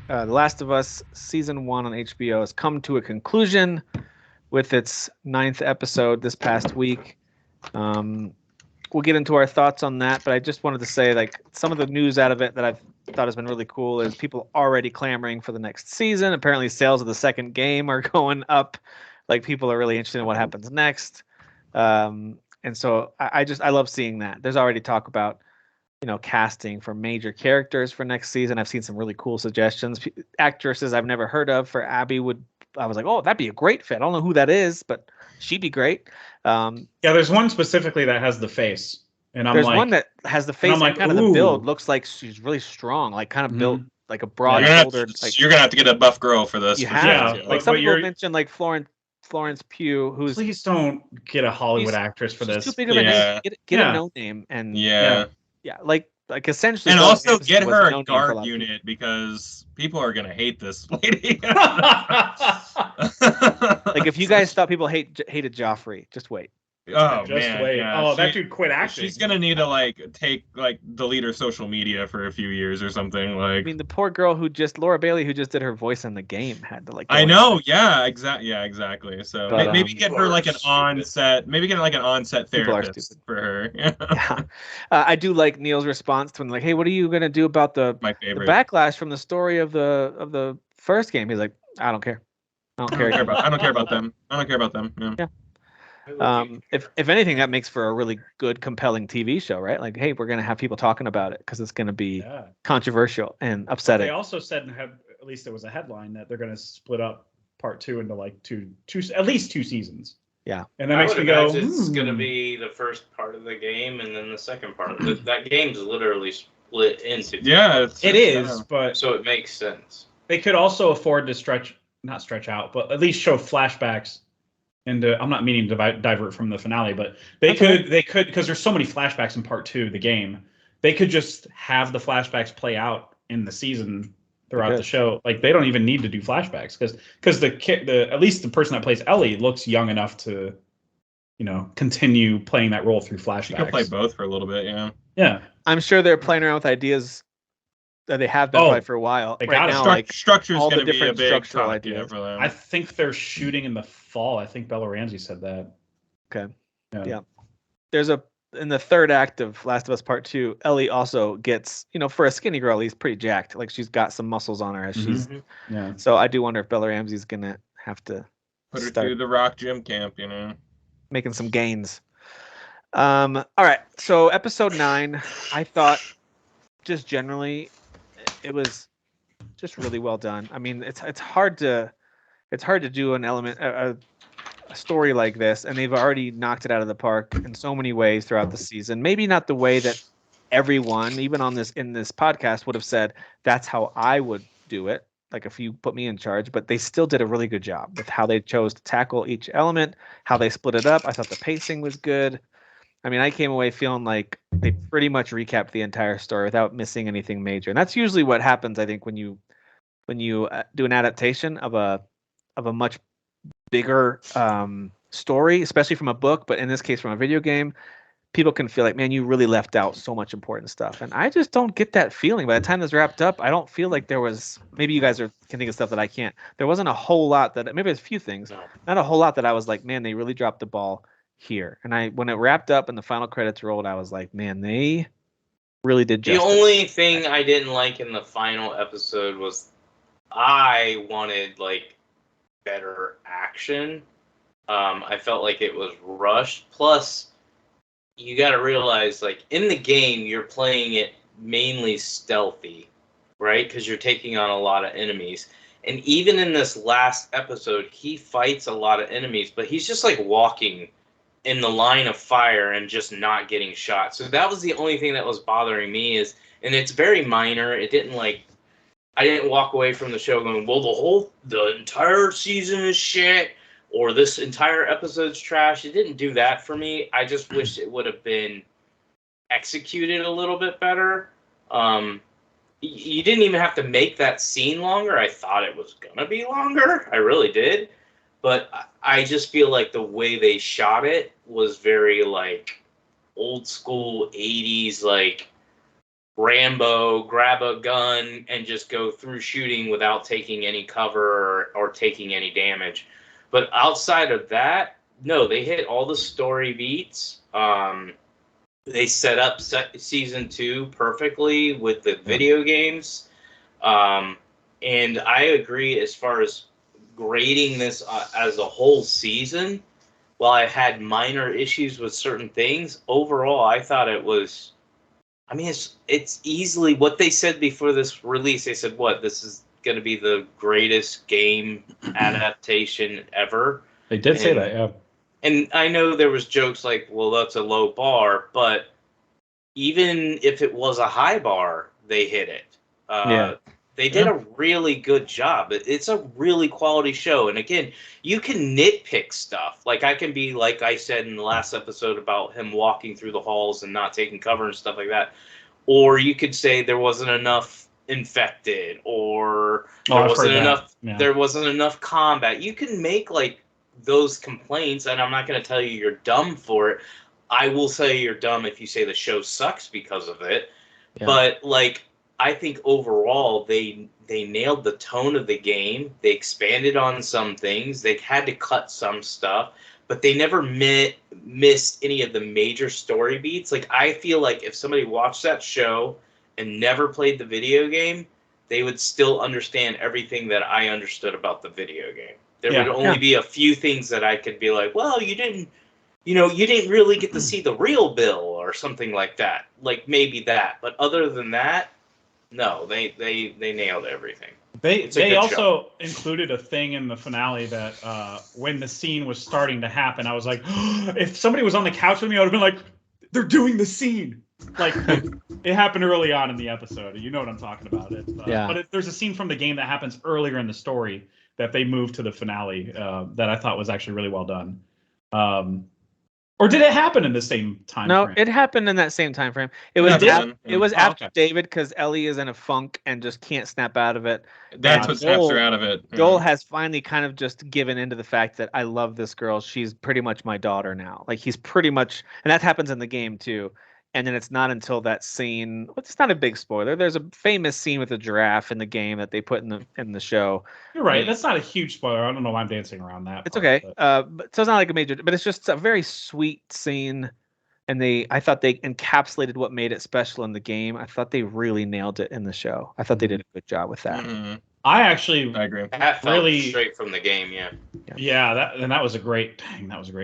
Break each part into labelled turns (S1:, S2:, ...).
S1: The Last of Us season 1 on HBO has come to a conclusion with its 9th episode this past week. We'll get into our thoughts on that, but I just wanted to say, like, some of the news out of it that I've thought has been really cool is people already clamoring for the next season. Apparently, sales of the second game are going up. Like, people are really interested in what happens next. And so I love seeing that. There's already talk about, casting for major characters for next season. I've seen some really cool suggestions. Actresses I've never heard of for Abby I was like, oh, that'd be a great fit. I don't know who that is, but she'd be great.
S2: Yeah, there's one specifically that has the face, and
S1: there's one that has the face and kind of the build. Looks like she's really strong, like kind of built like a broad-shouldered.
S3: You're gonna have to get a buff girl for this.
S1: You have like some people mentioned like Florence Pugh, who's
S2: please don't get a Hollywood actress for this.
S1: Too big of a name. Get a no name and like essentially.
S3: And also get her a guard unit because people are gonna hate this lady.
S1: Like if you guys thought people hated Joffrey, just wait.
S3: Oh man!
S2: Wait.
S3: Yeah.
S2: That dude quit acting.
S3: She's gonna need to delete her social media for a few years or something. Like,
S1: I mean, the poor girl Laura Bailey, who just did her voice in the game, had to
S3: I know. Yeah. Exactly. So maybe get her like an onset. Maybe get like an onset therapist for her.
S1: Yeah. I do like Neil's response to him, like, "Hey, what are you gonna do about the backlash from the story of the first game?" He's like, "I don't care. I don't care
S3: about. I don't care about them. I don't care about them." Yeah.
S1: If anything, that makes for a really good, compelling TV show, right? Like, hey, we're gonna have people talking about it because it's gonna be controversial and upsetting.
S2: They also said, at least there was a headline that they're gonna split up part 2 into like two at least 2 seasons.
S1: Yeah,
S2: and that makes me go.
S4: It's gonna be the first part of the game and then the second part. That game's literally split into.
S3: Yeah,
S2: it is, but
S4: so it makes sense.
S2: They could also afford to not stretch out, but at least show flashbacks. And I'm not meaning to divert from the finale, but they could because there's so many flashbacks in part 2 of the game. They could just have the flashbacks play out in the season throughout the show. Like they don't even need to do flashbacks because the at least the person that plays Ellie looks young enough to, continue playing that role through flashbacks.
S3: You can play both for a little bit, yeah.
S2: Yeah,
S1: I'm sure they're playing around with ideas that they have been playing for a while.
S3: Structure's
S1: all
S3: going
S1: the
S3: to be a big
S1: structural ideas
S3: for them.
S2: I think they're shooting in the fall. I think Bella Ramsey said that.
S1: Okay. Yeah. There's in the third act of Last of Us Part 2, Ellie also gets, for a skinny girl, he's pretty jacked. Like she's got some muscles on her as she's.
S2: Yeah.
S1: So I do wonder if Bella Ramsey's gonna have to
S3: put her through the Rock gym camp,
S1: making some gains. All right. So episode 9, I thought just generally it was just really well done. I mean, it's hard to do a story like this, and they've already knocked it out of the park in so many ways throughout the season. Maybe not the way that everyone, even in this podcast, would have said that's how I would do it. Like if you put me in charge, but they still did a really good job with how they chose to tackle each element, how they split it up. I thought the pacing was good. I mean, I came away feeling like they pretty much recapped the entire story without missing anything major. And that's usually what happens, I think, when you do an adaptation of a much bigger story, especially from a book, but in this case from a video game. People can feel like, man, you really left out so much important stuff. And I just don't get that feeling. By the time this wrapped up, I don't feel like there was, maybe you guys can think of stuff that I can't. There wasn't a whole lot maybe there's a few things, not a whole lot that I was like, man, they really dropped the ball here. And when it wrapped up and the final credits rolled, I was like, man, they really did justice.
S4: The only thing I didn't like in the final episode was I wanted like better action. I felt like it was rushed. Plus, you got to realize, like, in the game, you're playing it mainly stealthy, right? Because you're taking on a lot of enemies. And even in this last episode, he fights a lot of enemies, but he's just, like, walking in the line of fire and just not getting shot. So that was the only thing that was bothering me and it's very minor. It didn't, like, I didn't walk away from the show going, well, the entire season is shit. Or this entire episode's trash. It didn't do that for me. I just wish it would have been executed a little bit better. You didn't even have to make that scene longer. I thought it was going to be longer. I really did. But I just feel like the way they shot it was very, like, old school 80s, like, Rambo, grab a gun and just go through shooting without taking any cover or taking any damage. But outside of that, no, they hit all the story beats. They set up season 2 perfectly with the video games. And I agree as far as grading this as a whole season. While I had minor issues with certain things, overall I thought it was. I mean, it's easily what they said before this release. They said, "What this is going to be the greatest game adaptation ever."
S2: They did say that, yeah.
S4: And I know there was jokes like, "Well, that's a low bar," but even if it was a high bar, they hit it. They did a really good job. It's a really quality show. And again, you can nitpick stuff. Like I can be, like I said in the last episode about him walking through the halls and not taking cover and stuff like that. Or you could say there wasn't enough infected, or there wasn't enough combat. You can make like those complaints, and I'm not going to tell you you're dumb for it. I will say you're dumb if you say the show sucks because of it. Yeah. But like, I think overall they nailed the tone of the game. They expanded on some things. They had to cut some stuff, but they never missed any of the major story beats. Like I feel like if somebody watched that show and never played the video game, they would still understand everything that I understood about the video game. There would only be a few things that I could be like, well, you didn't really get to see the real Bill or something like that. Like maybe that, but other than that, no, they nailed everything.
S2: They also included a thing in the finale that when the scene was starting to happen, I was like, if somebody was on the couch with me, I would have been like, they're doing the scene. Like it happened early on in the episode. You know what I'm talking about. But there's a scene from the game that happens earlier in the story that they moved to the finale that I thought was actually really well done. Or did it happen in the same time frame?
S1: No, it happened in that same time frame. It was after David, because Ellie is in a funk and just can't snap out of it.
S3: That's what snaps her out of it.
S1: Joel has finally kind of just given into the fact that I love this girl. She's pretty much my daughter now. Like he's pretty much, and that happens in the game too. And then it's not until that scene. Well, it's not a big spoiler. There's a famous scene with a giraffe in the game that they put in the show.
S2: You're right. That's not a huge spoiler. I don't know why I'm dancing around that.
S1: It's okay. But so it's not like a major, but it's just a very sweet scene. And I thought they encapsulated what made it special in the game. I thought they really nailed it in the show. I thought they did a good job with that.
S2: Mm-hmm. I agree.
S4: That felt really straight from the game,
S2: Yeah, that was a great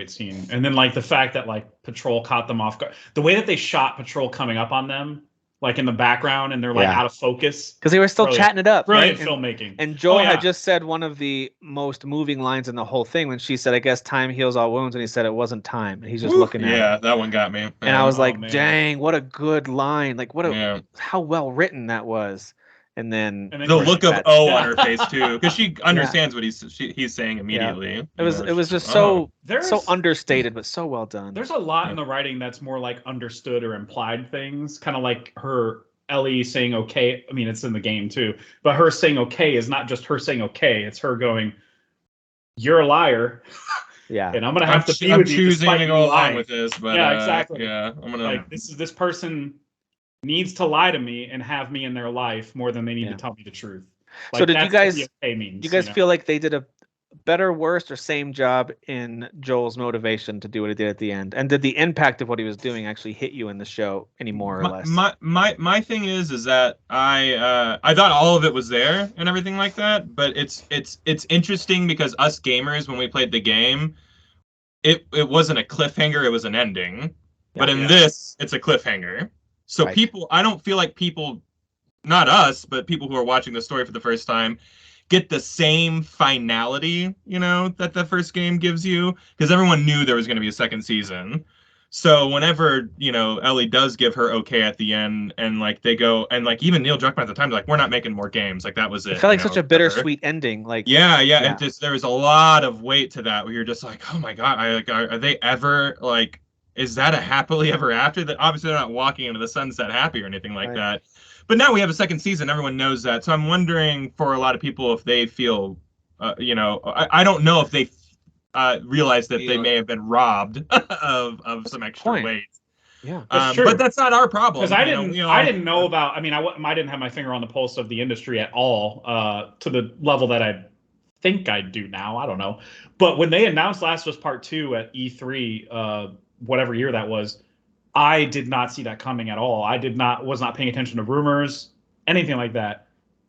S2: scene. And then like the fact that like Patrol caught them off guard, the way that they shot Patrol coming up on them, like in the background, and they're like out of focus
S1: because they were still chatting it up.
S2: Brilliant filmmaking.
S1: And Joel had just said one of the most moving lines in the whole thing when she said, "I guess time heals all wounds," and he said it wasn't time. And he's just looking at
S3: it. That one got me.
S1: And I was like, "Dang, what a good line! Like how well written that was." And then
S3: the look of on her face too, because she understands what he's saying immediately.
S1: It was just so understated, but so well done.
S2: There's a lot in the writing that's more like understood or implied things, kind of like Ellie saying okay. I mean, it's in the game too, but her saying okay is not just her saying okay. It's her going, "You're a liar."
S1: Yeah,
S2: and I'm gonna have to be with you.
S3: I'm choosing to go along with this, but
S2: exactly.
S3: Yeah, I'm gonna
S2: like this person needs to lie to me and have me in their life more than they need to tell me the truth. Like,
S1: so did you guys
S2: means,
S1: you guys feel like they did a better, worse, or same job in Joel's motivation to do what he did at the end? And did the impact of what he was doing actually hit you in the show any more or less?
S3: My thing is that I thought all of it was there and everything like that, but it's interesting because us gamers, when we played the game, it wasn't a cliffhanger, it was an ending. But in this, it's a cliffhanger. So people, I don't feel like people, not us, but people who are watching the story for the first time, get the same finality, that the first game gives you, because everyone knew there was going to be a second season. So whenever, Ellie does give her okay at the end, and like they go, and like even Neil Druckmann at the time, like, we're not making more games, like that was it.
S1: It felt like such a bittersweet ending. Like
S3: it just, there was a lot of weight to that, where you're just like, oh my god, are they ever like, is that a happily ever after? That obviously they're not walking into the sunset happy or anything like that. But now we have a second season. Everyone knows that. So I'm wondering for a lot of people if they feel, I don't know if they realize that they may have been robbed of some extra weight.
S1: Yeah,
S2: That's true.
S3: But that's not our problem.
S2: Because I didn't know about. I mean, I didn't have my finger on the pulse of the industry at all, to the level that I think I do now. I don't know. But when they announced Last of Us Part 2 at E3, whatever year that was, I did not see that coming at all. Was not paying attention to rumors, anything like that.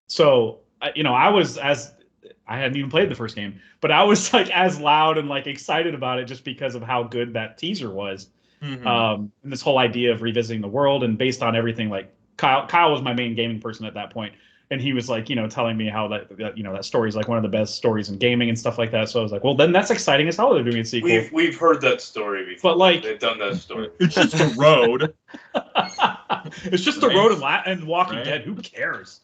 S2: So, I hadn't even played the first game, but I was like as loud and like excited about it just because of how good that teaser was.
S3: Mm-hmm.
S2: And this whole idea of revisiting the world, and based on everything, like Kyle was my main gaming person at that point, and he was like, telling me how that story is like one of the best stories in gaming and stuff like that. So I was like, well, then that's exciting as hell they're doing a sequel.
S4: We've heard that story before.
S2: But like
S4: they've done that story.
S3: It's just a road.
S2: It's just a road and Walking Dead. Who cares?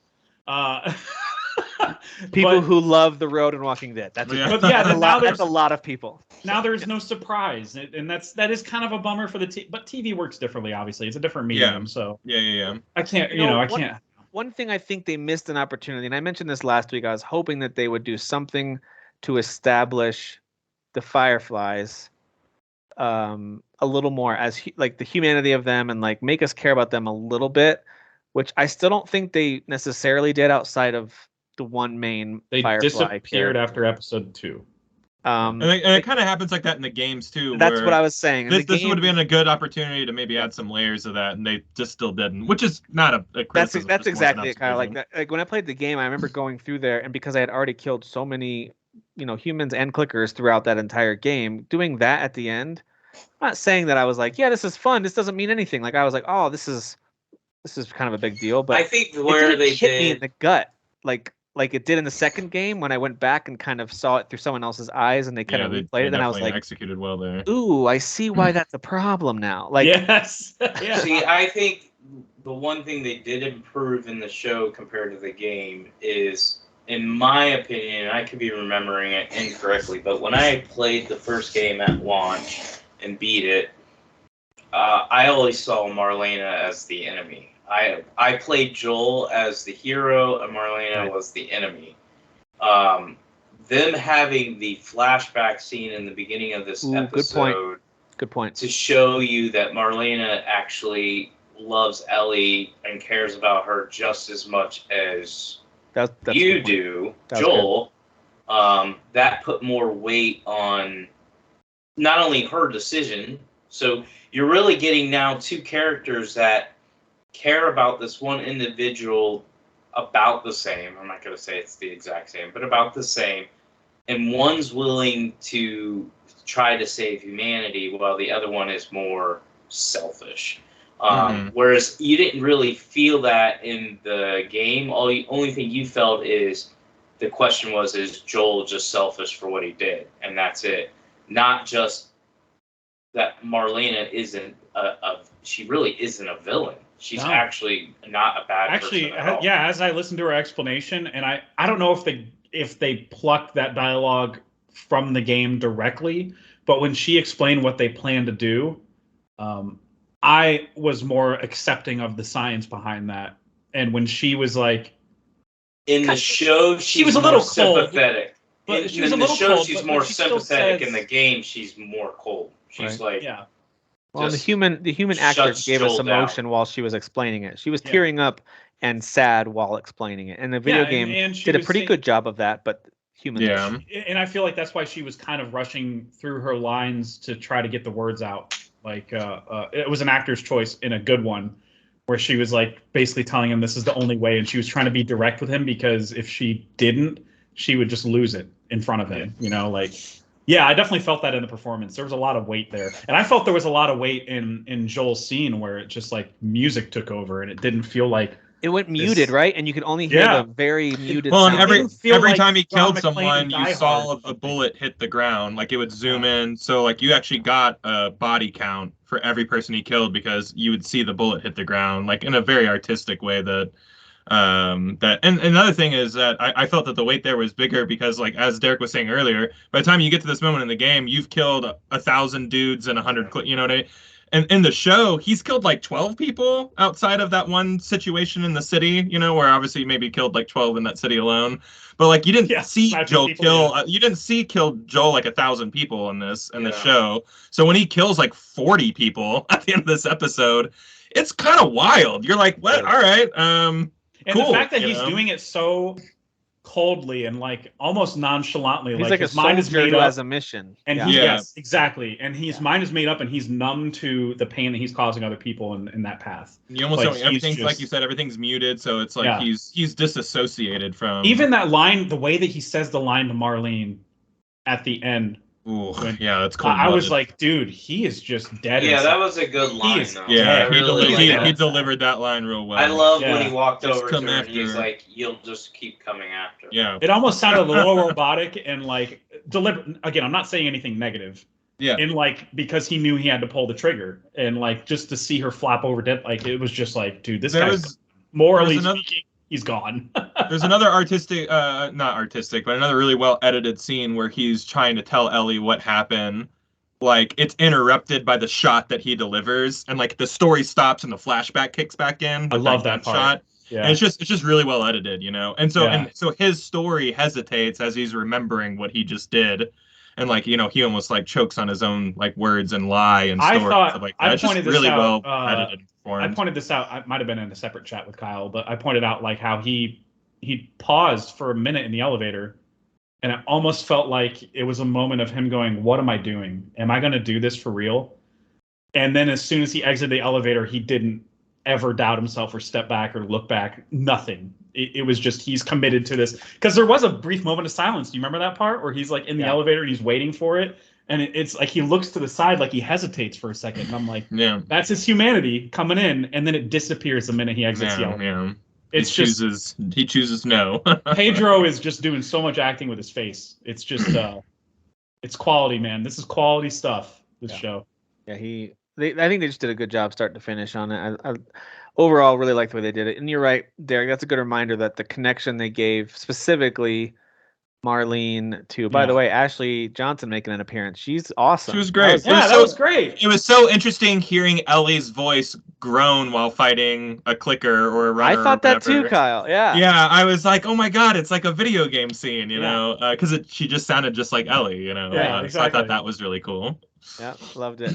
S1: People who love The Road and Walking Dead. That's a lot of people.
S2: Now there's no surprise, and that is kind of a bummer for but TV works differently. Obviously, it's a different medium. So
S3: yeah.
S2: I can't, I can't.
S1: One thing I think they missed an opportunity, and I mentioned this last week. I was hoping that they would do something to establish the Fireflies a little more as like the humanity of them, and like make us care about them a little bit, which I still don't think they necessarily did outside of the one main Firefly
S2: disappeared
S1: character.
S2: after episode 2.
S3: And it kind of happens like that in the games too.
S1: That's what I was saying.
S3: This would have been a good opportunity to maybe add some layers of that, and they just still didn't, which is not a criticism.
S1: That's exactly it, Kyle. Like that. Like when I played the game, I remember going through there, and because I had already killed so many, humans and clickers throughout that entire game, doing that at the end. I'm not saying that I was like, yeah, this is fun. This doesn't mean anything. Like I was like, oh, this is kind of a big deal. But
S4: I think where they
S1: hit me in the gut, like it did in the second game when I went back and kind of saw it through someone else's eyes, and they kind of replayed it, and I was like,
S3: executed well there.
S1: Ooh, I see why that's a problem now. Like,
S2: yes. Yeah.
S4: See, I think the one thing they did improve in the show compared to the game is, in my opinion, I could be remembering it incorrectly, but when I played the first game at launch and beat it, I always saw Marlena as the enemy. I played Joel as the hero, and Marlena was the enemy. Them having the flashback scene in the beginning of this episode,
S1: good point,
S4: to show you that Marlena actually loves Ellie and cares about her just as much as you do, Joel. That put more weight on not only her decision. So you're really getting now two characters that care about this one individual about the same. I'm not going to say it's the exact same, but about the same. And one's willing to try to save humanity while the other one is more selfish. Whereas you didn't really feel that in the game. Only thing you felt is the question was, is Joel just selfish for what he did? And that's it. Not just that Marlena isn't she really isn't a villain. She's actually not a bad person at all.
S2: Yeah, as I listened to her explanation, and I don't know if they plucked that dialogue from the game directly, but when she explained what they plan to do, I was more accepting of the science behind that. And when she was like,
S4: in the show, she was a little sympathetic. But she was a little cold. She's more sympathetic. In the game, she's more cold. She's like,
S2: yeah.
S1: Well, the human actor gave us emotion while she was explaining it. She was tearing up and sad while explaining it. And the video game did a pretty good job of that, but humans.
S2: Yeah. And I feel like that's why she was kind of rushing through her lines to try to get the words out. Like it was an actor's choice in a good one, where she was like basically telling him this is the only way, and she was trying to be direct with him, because if she didn't, she would just lose it in front of him. Yeah, I definitely felt that in the performance. There was a lot of weight there. And I felt there was a lot of weight in Joel's scene, where it just like music took over and it didn't feel like
S1: it went muted, right? And you could only hear the very muted
S3: sound.
S1: And
S3: every time he killed someone, you saw the bullet hit the ground. Like it would zoom in. So like you actually got a body count for every person he killed, because you would see the bullet hit the ground, like in a very artistic way and another thing is that I felt that the weight there was bigger, because like as Derek was saying earlier, by the time you get to this moment in the game, you've killed 1,000 dudes and 100 what I mean? And in the show, he's killed like 12 people outside of that one situation in the city, you know, where obviously maybe killed like 12 in that city alone. But like you didn't see Joel kill, you didn't see kill Joel like 1,000 people in the show. So when he kills like 40 people at the end of this episode, it's kind of wild. You're like, what? All right,
S2: and
S3: cool,
S2: the fact that he's doing it so coldly and like almost nonchalantly,
S1: he's like
S2: his
S1: a
S2: mind is
S1: soldier
S2: made
S1: who
S2: up,
S1: has a mission,
S2: and yes, exactly, and his mind is made up, and he's numb to the pain that he's causing other people in that path.
S3: You almost don't, everything's just, like you said, everything's muted, so it's like he's disassociated from
S2: even that line, the way that he says the line to Marlene at the end.
S3: Ooh, yeah, that's cool.
S2: I was like, dude, he is just dead.
S4: Yeah, that was a good line.
S3: He delivered that line real well.
S4: I love when he walked over to her and he's like, "You'll just keep coming after."
S3: Yeah,
S2: it almost sounded a little robotic and like deliberate. Again, I'm not saying anything negative.
S3: Yeah,
S2: and like because he knew he had to pull the trigger, and like just to see her flop over dead, like it was just like, dude, this guy's morally speaking, he's gone.
S3: There's another not artistic, but another really well edited scene where he's trying to tell Ellie what happened. Like it's interrupted by the shot that he delivers, and like the story stops and the flashback kicks back in.
S2: I love that part.
S3: Shot. Yeah. And it's just really well edited, you know. And so so his story hesitates as he's remembering what he just did. And like, you know, he almost like chokes on his own like words and lie and story. It's just really well edited.
S2: I pointed this out. I might have been in a separate chat with Kyle, but I pointed out like how he paused for a minute in the elevator, and it almost felt like it was a moment of him going, "What am I doing? Am I going to do this for real?" And then as soon as he exited the elevator, he didn't ever doubt himself or step back or look back. Nothing. It was just he's committed to this. Because there was a brief moment of silence. Do you remember that part where he's like in the elevator and he's waiting for it? And it's like he looks to the side like he hesitates for a second. And I'm like, that's his humanity coming in. And then it disappears the minute he exits the elevator. He
S3: chooses no.
S2: Pedro is just doing so much acting with his face. It's just it's quality, man. This is quality stuff, this show.
S1: Yeah, I think they just did a good job start to finish on it. I overall really like the way they did it. And you're right, Derek, that's a good reminder that the connection they gave specifically Marlene to, by the way, Ashley Johnson making an appearance. She's awesome.
S3: She was great.
S2: That was great.
S3: It was so interesting hearing Ellie's voice groan while fighting a clicker or a runner.
S1: I thought that too, Kyle. Yeah.
S3: Yeah, I was like, oh my god, it's like a video game scene, you know, because she just sounded just like Ellie, you know.
S2: Yeah, exactly.
S3: So I thought that was really cool.
S1: Yeah, loved it.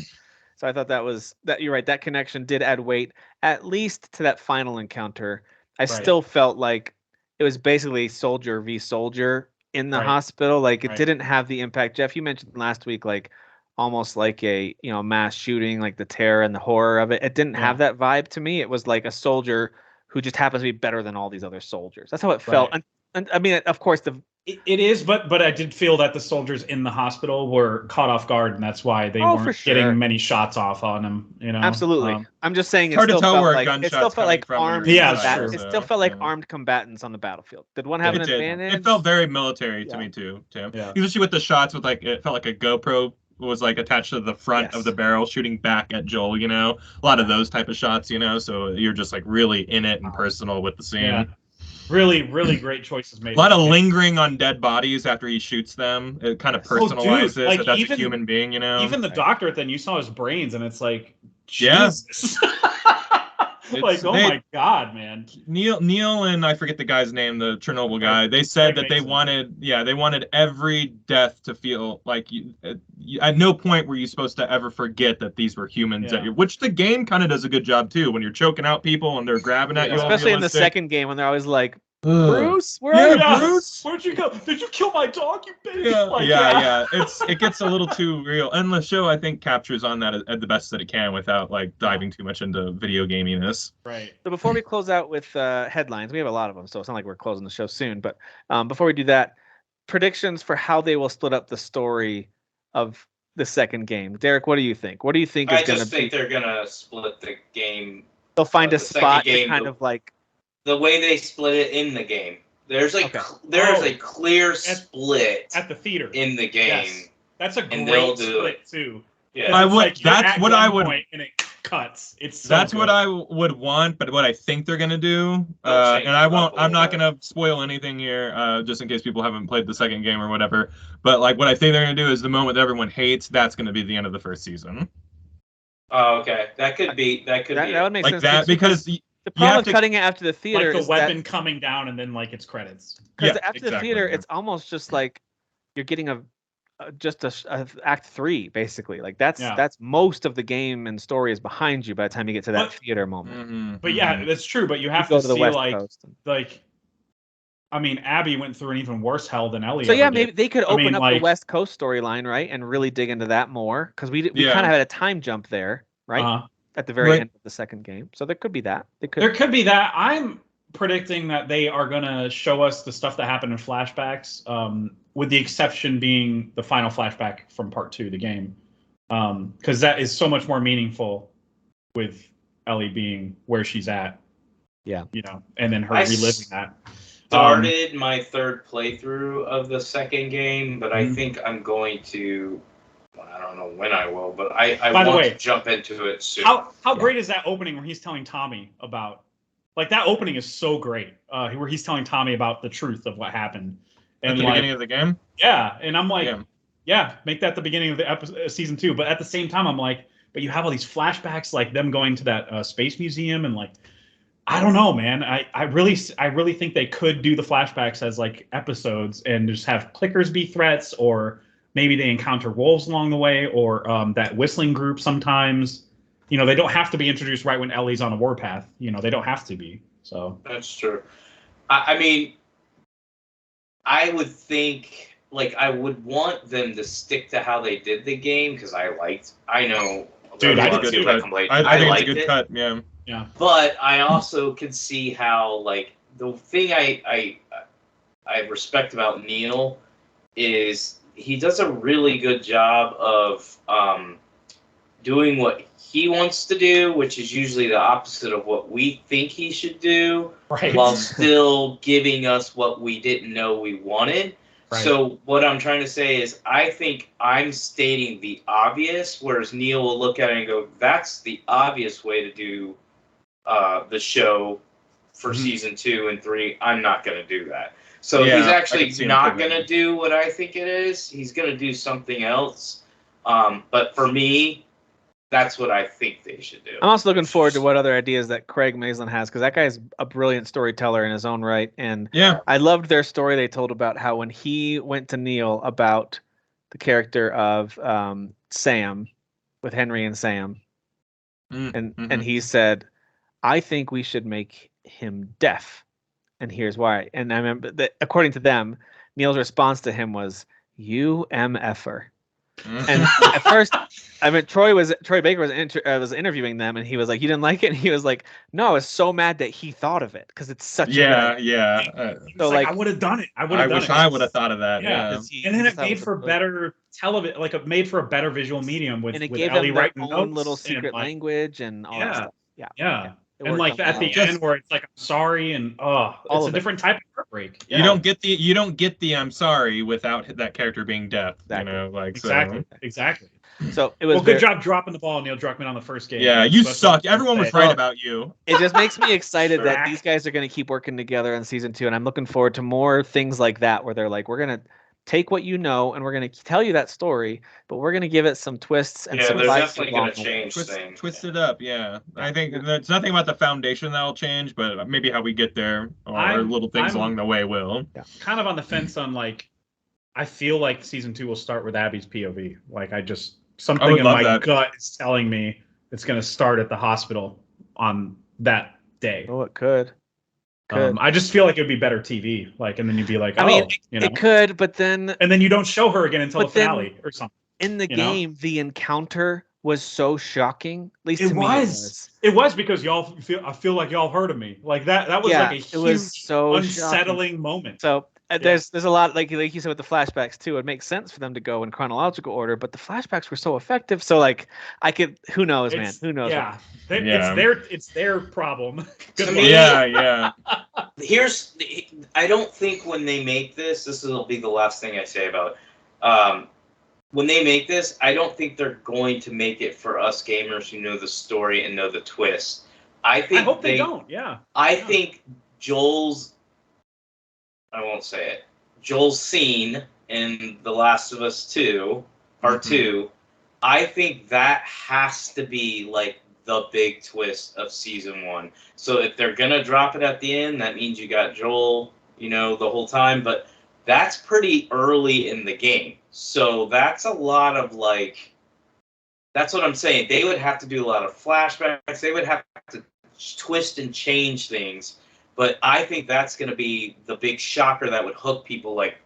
S1: So I thought that you're right. That connection did add weight, at least to that final encounter. I still felt like it was basically soldier v soldier in the hospital. Like it didn't have the impact. Jeff, you mentioned last week, like almost like a mass shooting, like the terror and the horror of it. It didn't have that vibe to me. It was like a soldier who just happens to be better than all these other soldiers. That's how it felt. And I mean, of course,
S2: it is, but I did feel that the soldiers in the hospital were caught off guard, and that's why they weren't getting many shots off on them. You know,
S1: absolutely. I'm just saying,
S3: it still felt like
S1: armed. It still felt like armed combatants on the battlefield. Did one have an advantage?
S3: It felt very military to me too, Tim. Yeah. Especially with the shots, with like it felt like a GoPro was like attached to the front of the barrel, shooting back at Joel. You know, a lot of those type of shots. You know, so you're just like really in it and personal with the scene.
S2: Yeah. Really, really great choices made.
S3: A lot of lingering on dead bodies after he shoots them. It kind of personalizes that that's a human being, you know?
S2: Even the doctor, then you saw his brains, and it's like, Jesus. Like, oh my God, man.
S3: Neil and I forget the guy's name, the Chernobyl guy, they said that they wanted every death to feel like at no point were you supposed to ever forget that these were humans, which the game kind of does a good job too, when you're choking out people and they're grabbing at you.
S1: Especially in the second game when they're always like, Bruce, where are you, Bruce?
S2: Where'd you go? Did you kill my dog, you bitch?
S3: It gets a little too real, and the show I think captures on that at the best that it can without like diving too much into video gaminess.
S2: Right.
S1: So before we close out with headlines, we have a lot of them, so it's not like we're closing the show soon. But before we do that, predictions for how they will split up the story of the second game. Derek, what do you think? What do you think is going to be?
S4: I just think they're going to split the game.
S1: They'll find a spot to kind of like.
S4: The way they split it in the game, there's like there's a clear split
S2: at the theater
S4: in the game.
S2: Yes. That's a great split too.
S4: Yeah,
S3: that's what I would.
S2: And it cuts.
S3: That's what I would want, but what I think they're gonna do, and I'm not gonna spoil anything here, just in case people haven't played the second game or whatever. But like what I think they're gonna do is the moment that everyone hates, that's gonna be the end of the first season.
S4: Oh, okay. That could be.
S1: That would make
S3: Like
S1: sense
S3: that
S1: too,
S3: because
S1: the
S3: you
S1: problem
S3: have
S1: with
S3: to.
S1: cutting it after the theater
S2: Like the
S1: is
S2: weapon coming down and then like it's credits.
S1: because
S3: Yeah,
S1: after the
S3: exactly,
S1: theater,
S3: yeah.
S1: it's almost just like you're getting just a act 3 basically. Like that's most of the game and story is behind you by the time you get to that theater moment.
S3: Mhm,
S2: But yeah,
S3: mhm.
S2: that's true. But you
S1: You
S2: have
S1: go
S2: to
S1: to the
S2: see
S1: West
S2: like
S1: Coast.
S2: I mean, Abby went through an even worse hell than Ellie
S1: So
S2: ever
S1: yeah,
S2: did.
S1: maybe they could
S2: I
S1: open
S2: mean,
S1: up the
S2: like,
S1: West Coast storyline, right, and really dig into that more because we kind
S3: Yeah.
S1: of had a time jump there, right, at the very
S3: Right.
S1: end of the second game. So there could be that.
S2: there could be that. I'm predicting that they are gonna show us the stuff that happened in flashbacks, with the exception being the final flashback from part 2 of the game, because that is so much more meaningful with Ellie being where she's at.
S1: Yeah.
S2: You know, and then her
S4: I
S2: reliving that.
S4: Started my third playthrough of the second game, but I
S2: Mhm.
S4: think I'm going to. I don't know when I will, but I
S2: By the
S4: want
S2: way,
S4: to jump into it soon.
S2: How great is that opening where he's telling Tommy about, like, that opening is so great, where he's telling Tommy about the truth of what happened.
S3: At
S2: And
S3: the
S2: like,
S3: beginning of the game.
S2: yeah, and I'm like,
S3: Yeah.
S2: yeah, make that the beginning of the episode, season 2. But at the same time, I'm like, but you have all these flashbacks, like them going to that space museum, and like, I don't know, man. I really think they could do the flashbacks as like episodes and just have clickers be threats, or maybe they encounter wolves along the way, or that whistling group sometimes. You know, they don't have to be introduced right when Ellie's on a warpath. You know, they don't have to be. So
S4: That's true. I mean, I would think, like, I would want them to stick to how they did the game because I know.
S2: Dude, I
S3: It's a
S2: did
S3: good
S2: too.
S3: cut. I think it's a good cut. Yeah.
S2: yeah,
S4: But I also could see how, like, the thing I respect about Neil is he does a really good job of doing what he wants to do, which is usually the opposite of what we think he should do,
S2: right.
S4: while still giving us what we didn't know we wanted.
S2: Right.
S4: So what I'm trying to say is I think I'm stating the obvious, whereas Neil will look at it and go, that's the obvious way to do the show for season 2 and 3. I'm not going to do that. So
S3: Yeah,
S4: he's
S3: I
S4: actually
S3: could see him
S4: not
S3: pivoting.
S4: going to do what I think it is. He's going to do something else. But for me, that's what I think they should do.
S1: I'm also looking forward to what other ideas that Craig Mazin has because that guy's a brilliant storyteller in his own right. And
S3: Yeah.
S1: I loved their story they told about how when he went to Neil about the character of Sam with Henry and Sam, and he said, I think we should make him deaf. And here's why. And I remember that according to them, Neil's response to him was, "You MFer." And at first, I mean, Troy Baker was interviewing them, and he was like, "You didn't like it?" And he was like, "No, I was so mad that he thought of it because it's such a good idea."
S2: So like, I would have done it. I
S3: wish I would have thought of that. Yeah.
S2: And then it made for better television, like it made for a better visual medium with
S1: gave
S2: Ellie
S1: them their
S2: writing
S1: own
S2: notes
S1: little secret
S2: and, like,
S1: language and all that stuff.
S2: Yeah. And
S1: worked
S2: like
S1: out
S2: at the
S1: well.
S2: end where it's like, I'm sorry, and it's a different type of heartbreak.
S3: You don't get the I'm sorry without that character being deaf.
S1: Exactly.
S3: You know, like
S2: exactly.
S1: So it was
S2: good job dropping the ball, Neil Druckmann, on the first game.
S3: Yeah, you suck. Everyone was right about you.
S1: It just makes me excited that these guys are going to keep working together on season 2, and I'm looking forward to more things like that where they're like, we're going to take what you know and we're going to tell you that story, but we're going to give it some twists and some
S4: they're
S1: lights
S4: definitely going to change things.
S3: Twist it up, yeah. I think there's nothing about the foundation that'll change, but maybe how we get there or little things along the way will.
S2: Kind of on the fence on, like, I feel like season 2 will start with Abby's POV. Like, something in my gut is telling me it's going to start at the hospital on that day.
S1: Oh, it could.
S2: I just feel like it would be better TV. Like, and then you'd be like,
S1: it could, but then...
S2: And then you don't show her again until the finale or something.
S1: In the game, the encounter was so shocking. At least
S2: it
S1: to me,
S2: was. It was because I feel like y'all heard of me. Like that was like a huge, unsettling moment.
S1: So there's a lot, like you said with the flashbacks too. It makes sense for them to go in chronological order, but the flashbacks were so effective. So like who knows, man? Who knows?
S2: Yeah. It's their problem.
S3: Yeah.
S4: I don't think when they make this will be the last thing I say about it. When they make this, I don't think they're going to make it for us gamers who know the story and know the twist. I hope they
S2: don't. Yeah.
S4: I think Joel's scene in The Last of Us 2, Part 2, I think that has to be like the big twist of season 1. So if they're gonna drop it at the end, that means you got Joel, the whole time. But that's pretty early in the game, so that's a lot of like. That's what I'm saying. They would have to do a lot of flashbacks. They would have to twist and change things. But I think that's going to be the big shocker that would hook people. Like,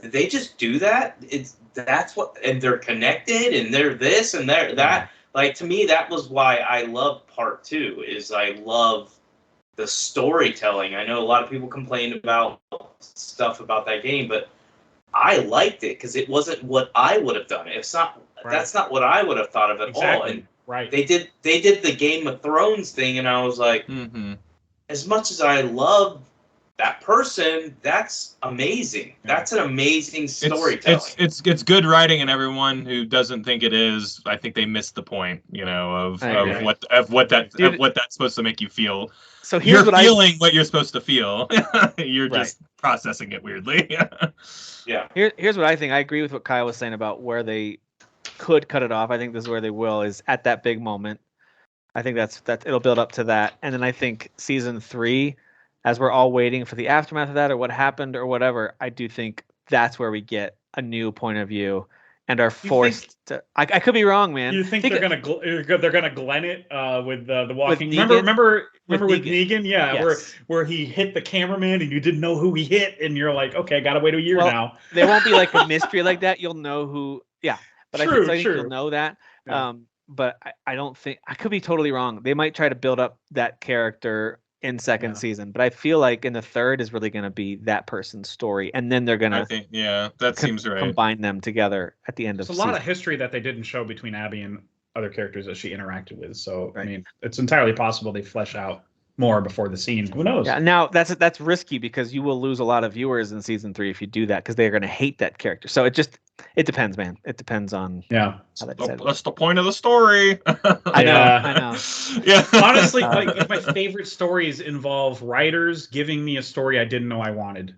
S4: did they just do that? That's what, and they're connected, and they're this and they're that. Like, to me, that was why I love part 2. Is I love the storytelling. I know a lot of people complained about stuff about that game, but I liked it because it wasn't what I would have done. It's not.
S2: Right.
S4: That's not what I would have thought of at all. And
S2: right.
S4: they did the Game of Thrones thing, and I was like, as much as I love that person, that's amazing. Yeah. That's an amazing storytelling.
S3: It's good writing, and everyone who doesn't think it is, I think they missed the point, of what that's supposed to make you feel.
S1: So here's
S3: you're feeling what you're supposed to feel. You're just processing it weirdly.
S4: Yeah.
S1: Here's what I think. I agree with what Kyle was saying about where they could cut it off. I think this is where they will, is at that big moment. I think that's it'll build up to that. And then I think season 3, as we're all waiting for the aftermath of that or what happened or whatever, I do think that's where we get a new point of view and are forced to. I could be wrong, man.
S2: You think they're gonna Glenn it with the walking?
S1: With
S2: remember with Negan? Yeah,
S1: yes.
S2: where he hit the cameraman and you didn't know who he hit, and you're like, okay, gotta wait a year now.
S1: There won't be like a mystery like that. You'll know who. Yeah, but
S2: true,
S1: I think you'll know that.
S2: Yeah.
S1: But I don't think, I could be totally wrong. They might try to build up that character in second season, but I feel like in the third is really going to be that person's story, and then they're going to
S3: that seems right.
S1: Combine them together at the end of
S2: season. There's a lot of history that they didn't show between Abby and other characters that she interacted with. So I mean, it's entirely possible they flesh out more before the scene. Who knows?
S1: Yeah. Now that's risky because you will lose a lot of viewers in season 3 if you do that, because they're going to hate that character. So it depends, man. It depends on how
S3: that's the point of the story.
S1: I know.
S3: Yeah.
S2: Honestly, my favorite stories involve writers giving me a story I didn't know I wanted.